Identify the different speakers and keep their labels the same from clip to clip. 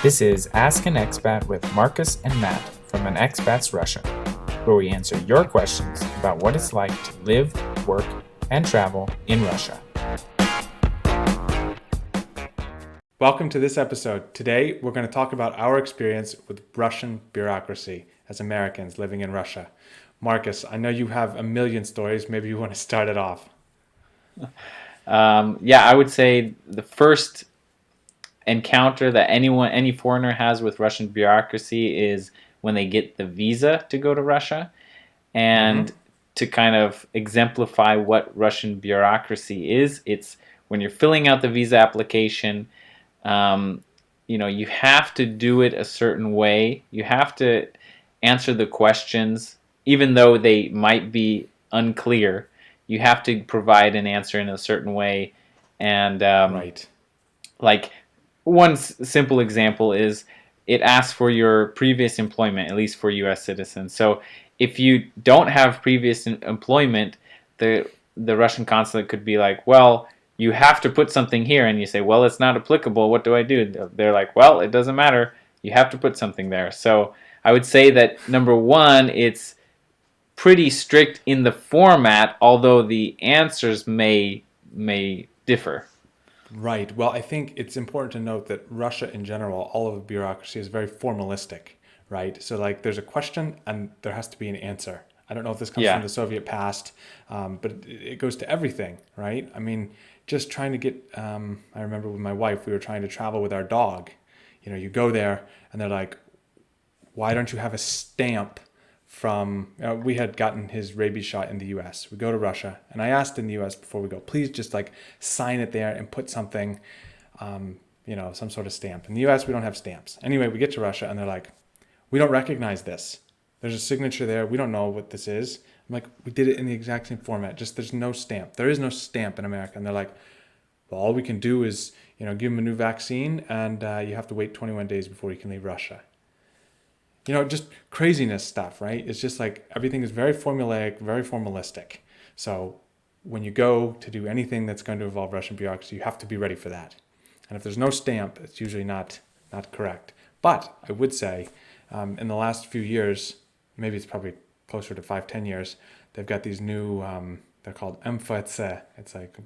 Speaker 1: This is Ask an Expat with Marcus and Matt from An Expat's Russia, where we answer your questions about what it's like to live, work, and travel in Russia.
Speaker 2: Welcome to this episode. Today, we're going to talk about our experience with Russian bureaucracy as Americans living in Russia. Marcus, I know you have a million stories. Maybe you want to start it off.
Speaker 3: I would say the first encounter that any foreigner has with Russian bureaucracy is when they get the visa to go to Russia. And to kind of exemplify what Russian bureaucracy is, it's when you're filling out the visa application, you have to do it a certain way. You have to answer the questions, even though they might be unclear. You have to provide an answer in a certain way. And
Speaker 2: Right.
Speaker 3: like one simple example is it asks for your previous employment, at least for U.S. citizens. So if you don't have previous employment, the Russian consulate could be like, well, you have to put something here. And you say, well, it's not applicable. What do I do? They're like, well, it doesn't matter. You have to put something there. So I would say that number one, it's pretty strict in the format, although the answers may differ.
Speaker 2: Right. Well, I think it's important to note that Russia in general, all of the bureaucracy is very formalistic, right? So like there's a question and there has to be an answer. I don't know if this comes from the Soviet past, but it goes to everything, right? I mean, just trying to get, I remember with my wife, we were trying to travel with our dog. You know, you go there and they're like, why don't you have a stamp from, we had gotten his rabies shot in the US. We go to Russia, and I asked in the US before we go, please just like sign it there and put something, some sort of stamp. In the US, we don't have stamps. Anyway, we get to Russia, and they're like, we don't recognize this. There's a signature there. We don't know what this is. I'm like, we did it in the exact same format. Just there's no stamp. There is no stamp in America. And they're like, well, all we can do is, give them a new vaccine, and you have to wait 21 days before you can leave Russia. Just craziness stuff, right? It's just like everything is very formulaic, very formalistic. So when you go to do anything that's going to involve Russian bureaucracy, you have to be ready for that. And if there's no stamp, it's usually not correct. But I would say in the last few years, maybe it's probably closer to 5-10 years, they've got these new, they're called MFC. It's like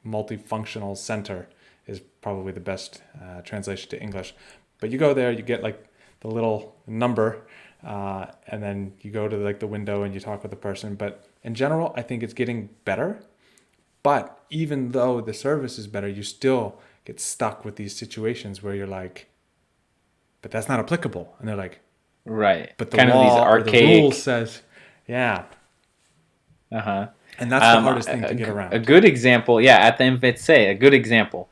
Speaker 2: multifunctional center is probably the best translation to English. But you go there, you get like the little number, and then you go to like the window and you talk with the person. But in general, I think it's getting better. But even though the service is better, you still get stuck with these situations where you're like, but that's not applicable. And they're like,
Speaker 3: right.
Speaker 2: But the
Speaker 3: kind
Speaker 2: law
Speaker 3: of these
Speaker 2: or
Speaker 3: archaic
Speaker 2: the rule says, yeah.
Speaker 3: Uh-huh.
Speaker 2: And that's the hardest thing to get around.
Speaker 3: A good example, at the MFC, a good example.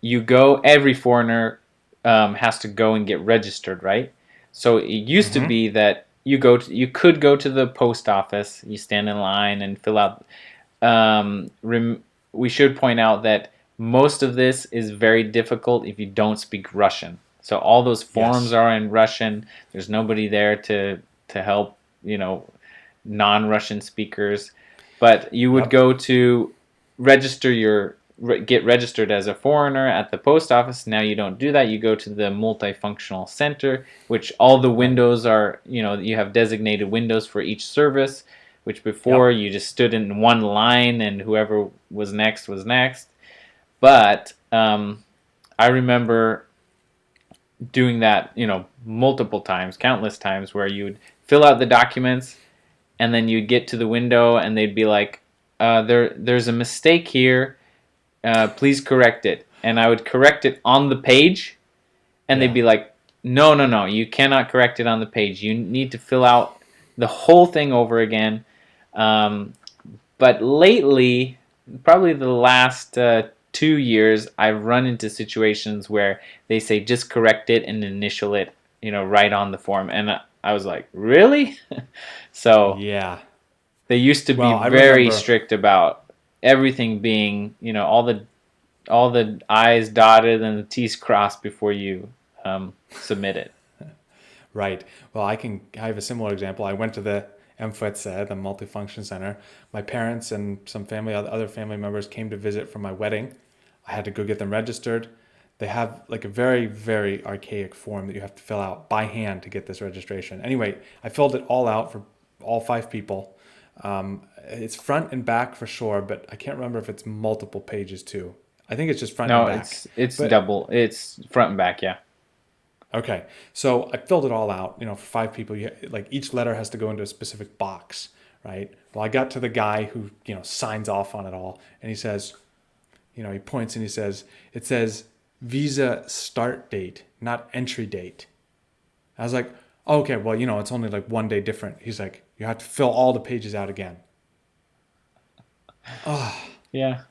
Speaker 3: You go, every foreigner has to go and get registered, right? So it used to be that you could go to the post office, you stand in line and fill out. We should point out that most of this is very difficult if you don't speak Russian. So all those forms are in Russian. There's nobody there to help, non-Russian speakers. But you would go to get registered as a foreigner at the post office. Now you don't do that. You go to the multifunctional center, which all the windows are, you have designated windows for each service, which before you just stood in one line and whoever was next was next. But I remember doing that, multiple times, countless times, where you would fill out the documents and then you'd get to the window and they'd be like, there's a mistake here. Please correct it. And I would correct it on the page, and they'd be like, no, you cannot correct it on the page. You need to fill out the whole thing over again. But lately, probably the last 2 years, I've run into situations where they say just correct it and initial it, right on the form. And I was like, really? So
Speaker 2: yeah,
Speaker 3: they used to be very strict about everything being, all the I's dotted and the T's crossed before you submit it.
Speaker 2: Right. Well, I have a similar example. I went to the MFC, the Multifunction Center. My parents and some other family members came to visit for my wedding. I had to go get them registered. They have like a very, very archaic form that you have to fill out by hand to get this registration. Anyway, I filled it all out for all 5 people. It's front and back for sure, but I can't remember if it's multiple pages too. I think it's just front and
Speaker 3: No,
Speaker 2: back.
Speaker 3: it's
Speaker 2: But
Speaker 3: double. It's front and back, yeah.
Speaker 2: okay, so I filled it all out. For 5 people, like each letter has to go into a specific box, right? Well, I got to the guy who signs off on it all, and he says, he points and he says, it says visa start date, not entry date. I was like, okay, well, it's only like 1 day different. He's like, you have to fill all the pages out again. Oh.
Speaker 3: Yeah.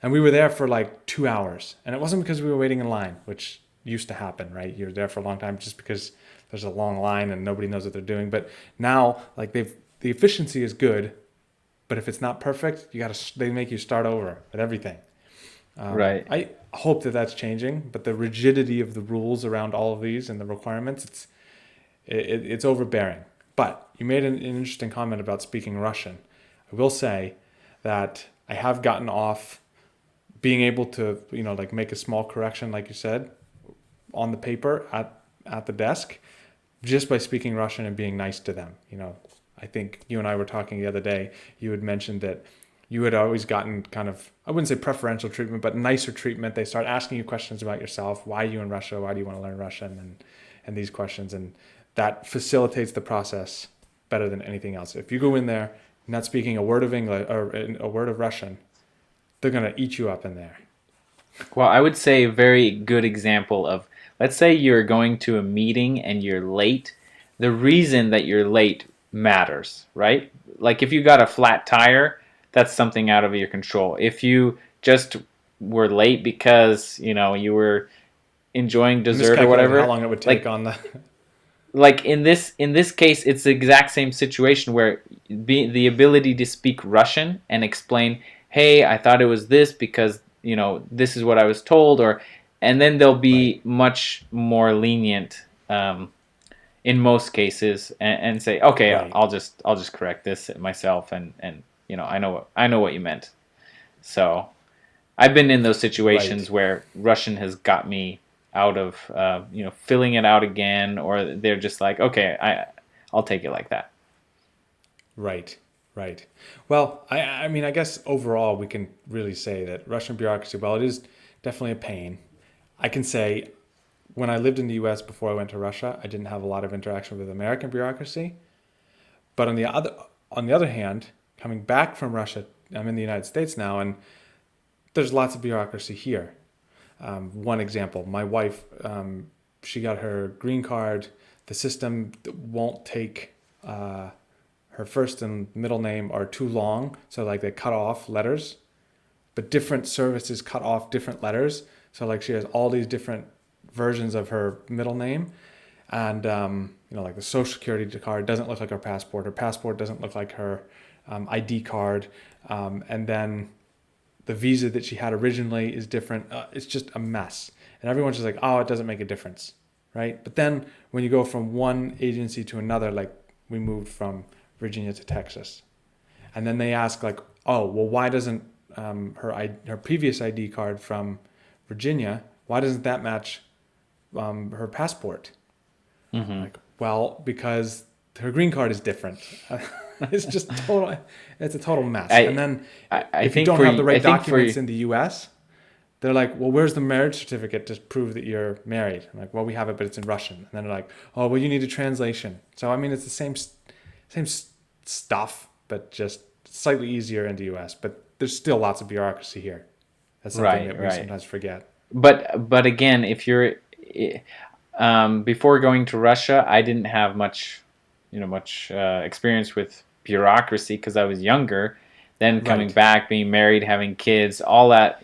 Speaker 2: And we were there for like 2 hours, and it wasn't because we were waiting in line, which used to happen, right? You're there for a long time just because there's a long line and nobody knows what they're doing. But now, like the efficiency is good, but if it's not perfect, they make you start over with everything.
Speaker 3: Right.
Speaker 2: I hope that that's changing, but the rigidity of the rules around all of these and the requirements, it's overbearing. But you made an interesting comment about speaking Russian. I will say that I have gotten off being able to, like make a small correction, like you said, on the paper at the desk, just by speaking Russian and being nice to them. I think you and I were talking the other day. You had mentioned that you had always gotten kind of, I wouldn't say preferential treatment, but nicer treatment. They start asking you questions about yourself. Why are you in Russia? Why do you want to learn Russian? And these questions. And that facilitates the process better than anything else. If you go in there not speaking a word of English or a word of Russian, they're going to eat you up in there.
Speaker 3: Well, I would say a very good example of, let's say you're going to a meeting and you're late. The reason that you're late matters, right? Like if you got a flat tire, that's something out of your control. If you just were late because, you were enjoying dessert or whatever.
Speaker 2: How long it would take on the...
Speaker 3: Like in this case, it's the exact same situation where the ability to speak Russian and explain, hey, I thought it was this because, this is what I was told, and then they'll be much more lenient in most cases and say, okay,
Speaker 2: Right.
Speaker 3: I'll just correct this myself and I know what you meant. So I've been in those situations where Russian has got me out of filling it out again, or they're just like, okay, I'll take it like that.
Speaker 2: Right. Well, I mean, I guess overall we can really say that Russian bureaucracy, while it is definitely a pain, I can say when I lived in the US before I went to Russia, I didn't have a lot of interaction with American bureaucracy. But on the other hand, coming back from Russia, I'm in the United States now, and there's lots of bureaucracy here. One example, my wife, she got her green card. The system won't take her first and middle name are too long, so like they cut off letters, but different services cut off different letters. So like she has all these different versions of her middle name, and like the social security card doesn't look like her passport. Her passport doesn't look like her ID card, and then the visa that she had originally is different. It's just a mess, and everyone's just like, oh, it doesn't make a difference, right? But then when you go from one agency to another, like we moved from Virginia to Texas, and then they ask like, oh, well, why doesn't her previous ID card from Virginia, why doesn't that match her passport?
Speaker 3: Mm-hmm.
Speaker 2: Like, well, because her green card is different. It's a total mess. And then if you don't have the right documents in the US, they're like, well, where's the marriage certificate to prove that you're married? I'm like, well, we have it, but it's in Russian. And then they're like, oh, well, you need a translation. So, I mean, it's the same stuff, but just slightly easier in the US. But there's still lots of bureaucracy here. That's something that we sometimes forget.
Speaker 3: But again, if you're before going to Russia, I didn't have much experience with bureaucracy because I was younger. Then coming back, being married, having kids, all that,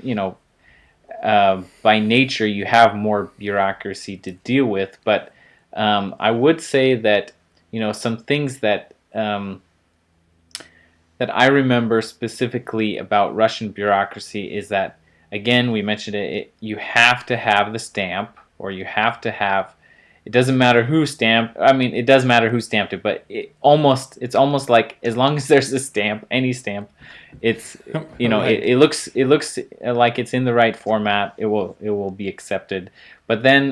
Speaker 3: by nature you have more bureaucracy to deal with. But I would say that some things that that I remember specifically about Russian bureaucracy is that, again, we mentioned it, you have to have the stamp, or you have to have it doesn't matter who stamped. I mean, it does matter who stamped it, but it's almost like as long as there's a stamp, any stamp, it's
Speaker 2: Right.
Speaker 3: it looks like it's in the right format. It will be accepted. But then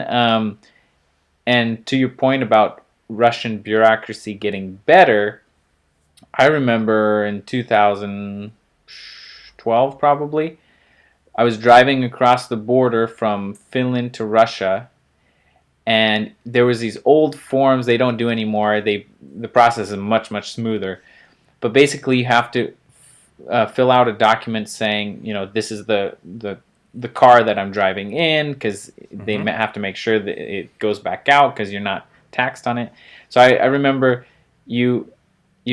Speaker 3: and to your point about Russian bureaucracy getting better, I remember in 2012 probably, I was driving across the border from Finland to Russia, and there was these old forms they don't do anymore. The process is much smoother, but basically you have to fill out a document saying, this is the car that I'm driving in, because they have to make sure that it goes back out because you're not taxed on it. So I remember you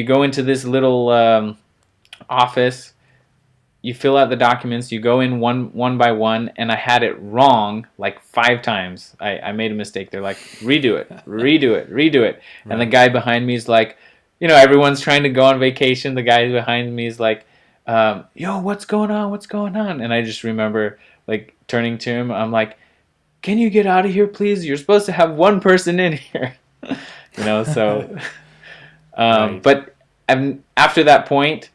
Speaker 3: go into this little office, you fill out the documents, you go in one by one, and I had it wrong like 5 times. I made a mistake. They're like, redo it. Right. And the guy behind me is like, everyone's trying to go on vacation. The guy behind me is like, yo, what's going on? And I just remember like turning to him. I'm like, can you get out of here, please? You're supposed to have one person in here. So
Speaker 2: Right.
Speaker 3: but after that point,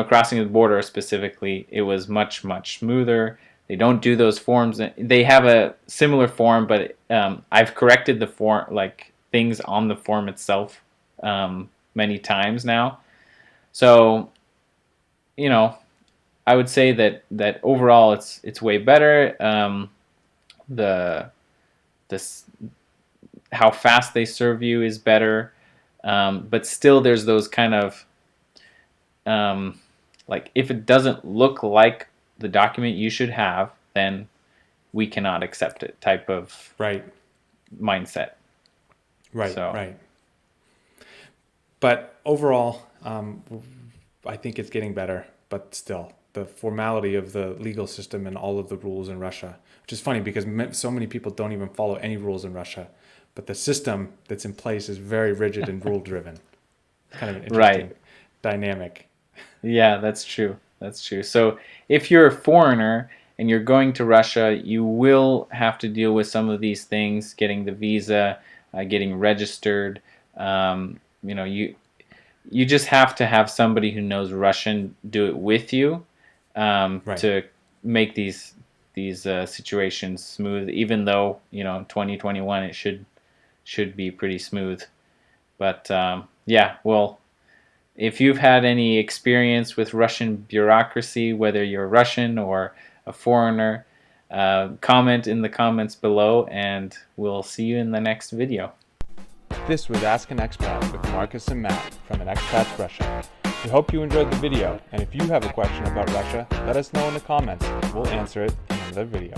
Speaker 3: crossing the border specifically, it was much smoother. They don't do those forms. They have a similar form, but I've corrected the form, like things on the form itself, many times now. So, I would say that overall it's way better. This how fast they serve you is better, but still there's those kind of like, if it doesn't look like the document you should have, then we cannot accept it type of
Speaker 2: Right.
Speaker 3: mindset.
Speaker 2: Right.
Speaker 3: So.
Speaker 2: Right. But overall, I think it's getting better. But still, the formality of the legal system and all of the rules in Russia, which is funny because so many people don't even follow any rules in Russia. But the system that's in place is very rigid and rule driven. Kind of an interesting dynamic.
Speaker 3: Yeah, that's true. So if you're a foreigner and you're going to Russia, you will have to deal with some of these things: getting the visa, getting registered. You just have to have somebody who knows Russian do it with you, to make these situations smooth. Even though in 2021 it should be pretty smooth. But yeah, well, if you've had any experience with Russian bureaucracy, whether you're Russian or a foreigner, comment in the comments below, and we'll see you in the next video.
Speaker 2: This was Ask an Expat with Marcus and Matt from An Expat's Russia. We hope you enjoyed the video, and if you have a question about Russia, let us know in the comments. We'll answer it in another video.